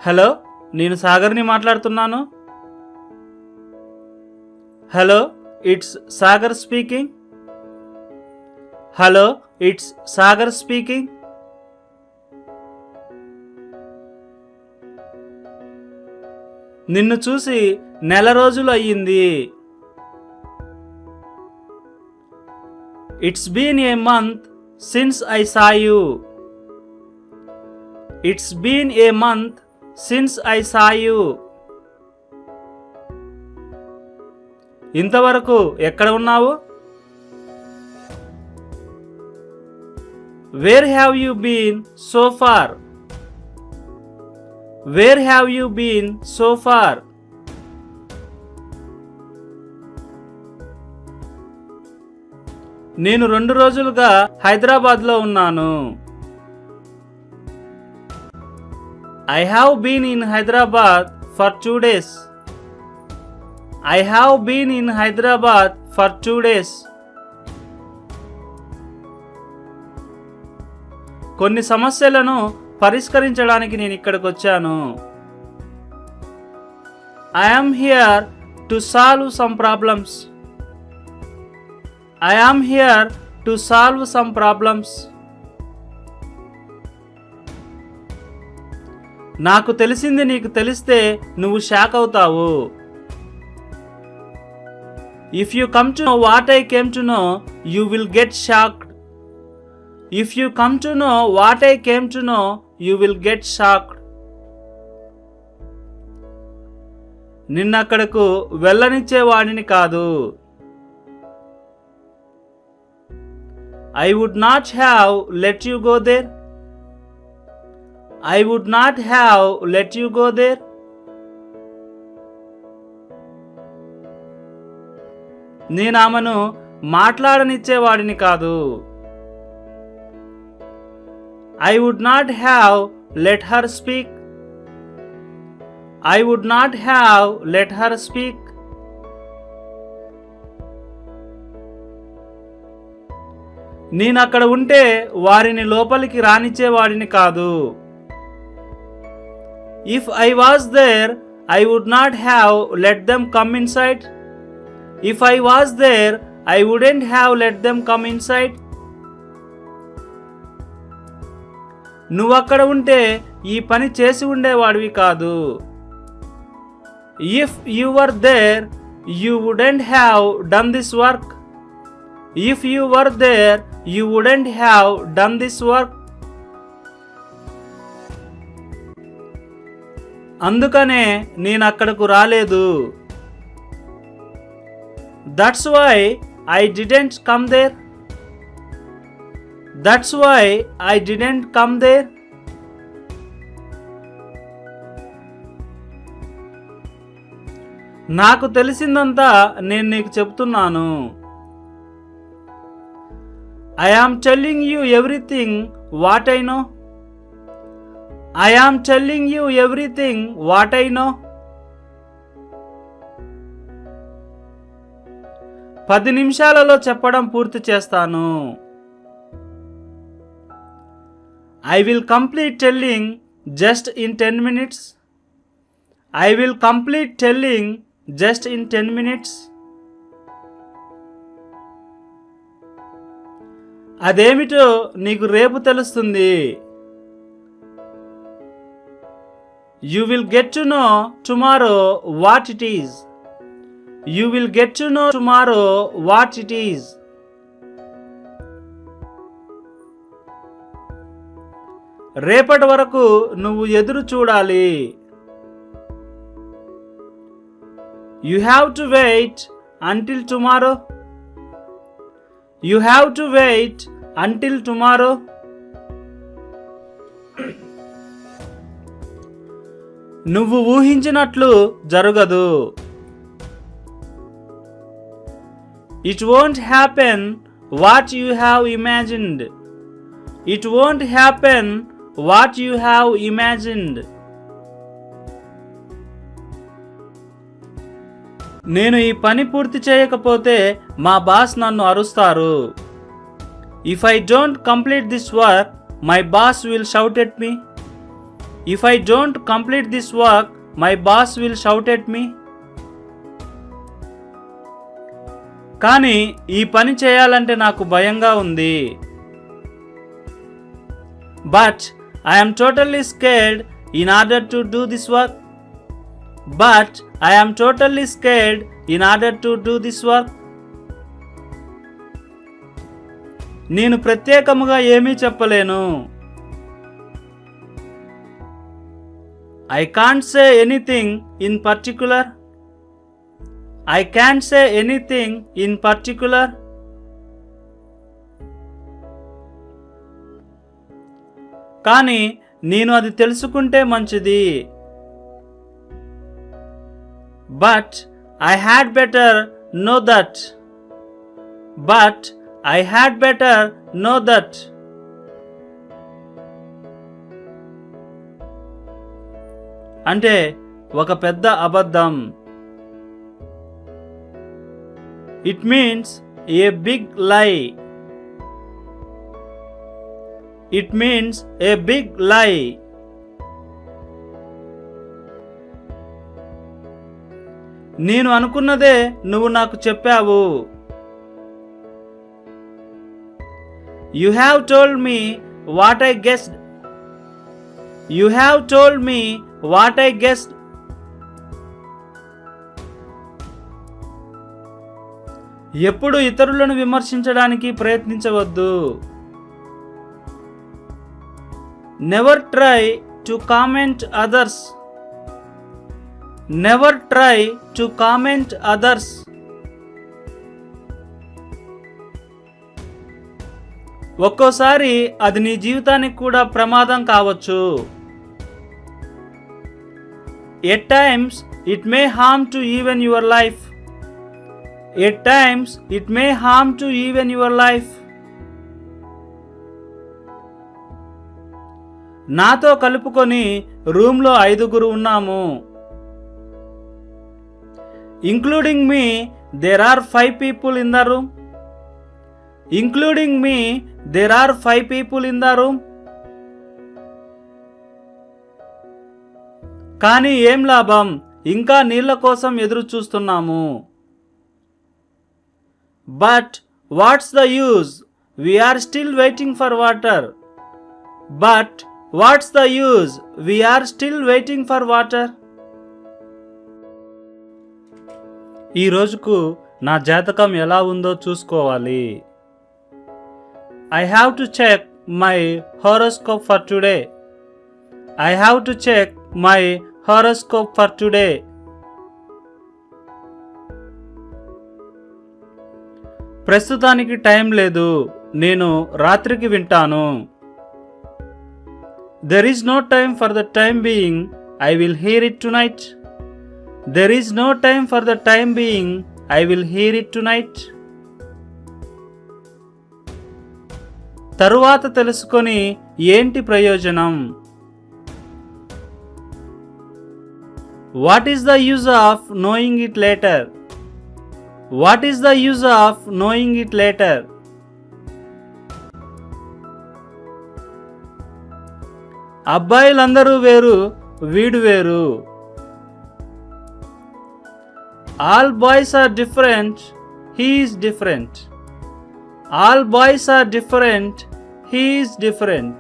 Hello, నేను సాగర్ని మాట్లాడుతున్నాను. Hello, it's Sagar speaking. Hello, it's Sagar speaking. నిన్ను చూసి నెల రోజులు అయ్యింది. It's been a month since I saw you. It's been a month since I saw you. ఇంతవరకు ఎక్కడ ఉన్నావు? Where have you been so far. Where have you been so far. నేను 2 రోజులుగా హైదరాబాద్లో ఉన్నాను. I have been in Hyderabad for 2 days. I have been in Hyderabad for 2 days. కొన్ని సమస్యలను పరిష్కరించడానికి నేను ఇక్కడికి వచ్చాను. I am here to solve some problems. I am here to solve some problems. నాకు తెలిసింది నీకు తెలిస్తే నువ్వు షాక్ అవుతావు. If you come to know what I came to know you will get shocked. If you come to know what I came to know you will get shocked. నిన్నక్కడకు వెళ్ళనిచ్చేవాడిని కాదు. I would not have let you go there. I would not have let you go there. నేను ఆమెను మాట్లాడనిచ్చేవాడిని కాదు. I would not have let her speak. I would not have let her speak. నేను అక్కడ ఉంటే వారిని లోపలికి రానిచ్చేవాడిని కాదు. If I was there, I would not have let them come inside. If I was there, I wouldn't have let them come inside. నువ్వు అక్కడ ఉంటే ఈ పని చేసి ఉండేవాడివి కాదు. If you were there, you wouldn't have done this work. If you were there, you wouldn't have done this work. అందుకనే నేను అక్కడకు రాలేదు. That's why I didn't come there. That's why I didn't come there. నాకు తెలిసిందంతా నేను నీకు చెప్తున్నాను. I am telling you everything what I know. I am telling you everything what I know. 10 నిమిషాలలో చెప్పడం పూర్తి చేస్తాను. I will complete telling just in 10 minutes. I will complete telling just in 10 minutes. అదేమిటో నీకు రేపు తెలుస్తుంది. You will get to know tomorrow what it is. You will get to know tomorrow what it is. రేపటి వరకు నువ్వు ఎదురు చూడాలి. You have to wait until tomorrow. You have to wait until tomorrow. నువ్వు ఊహించినట్లు జరగదు. It won't happen what you have imagined. It won't happen what you have imagined. నేను ఈ పని పూర్తి చేయకపోతే మా బాస్ నన్ను అరుస్తారు. If I don't complete this work, my boss will shout at me. If I don't complete this work, my boss will shout at me. కానీ ఈ పని చేయాలంటే నాకు భయంగా ఉంది. But I am totally scared in order to do this work. But I am totally scared in order to do this work. నేను ప్రత్యేకముగా ఏమీ చెప్పలేను. I can't say anything in particular. I can't say anything in particular. కానీ నేను అది తెలుసుకుంటే మంచిది. But I had better know that. But I had better know that. అంటే ఒక పెద్ద అబద్ధం. It means a big lie. It means a big lie. నేను అనుకున్నదే నువ్వు నాకు చెప్పావు. You have told me what I guessed. You have told me what I guessed. ఎప్పుడు ఇతరులను విమర్శించడానికి ప్రయత్నించవద్దు. Never try to comment others. Never try to comment others. ఒక్కోసారి అది నీ జీవితానికి కూడా ప్రమాదం కావచ్చు. At times it may harm to even your life. At times it may harm to even your life. నాతో కలుపుకొని రూమ్లో 5 ఉన్నాము. Including me, there are 5 people in the room. Including me, there are 5 people in the room. కానీ ఏం లాభం, ఇంకా నీళ్ల కోసం ఎదురు చూస్తున్నాము. But what's the use? We are still waiting for water. But what's the use? We are still waiting for water. ఈ రోజుకు నా జాతకం ఎలా ఉందో చూసుకోవాలి. I have to check my horoscope for today. I have to check my horoscope for today. ప్రస్తుతానికి time లేదు, నేను రాత్రికి వింటాను. There is no time for the time being. I will hear it tonight. There is no time for the time being. I will hear it tonight. తరువాత తెలుసుకొని ఏంటి ప్రయోజనం? What is the use of knowing it later? What is the use of knowing it later? అబ్బాయిలందరూ వేరు, వీడు వేరు. All boys are different, he is different. All boys are different, he is different.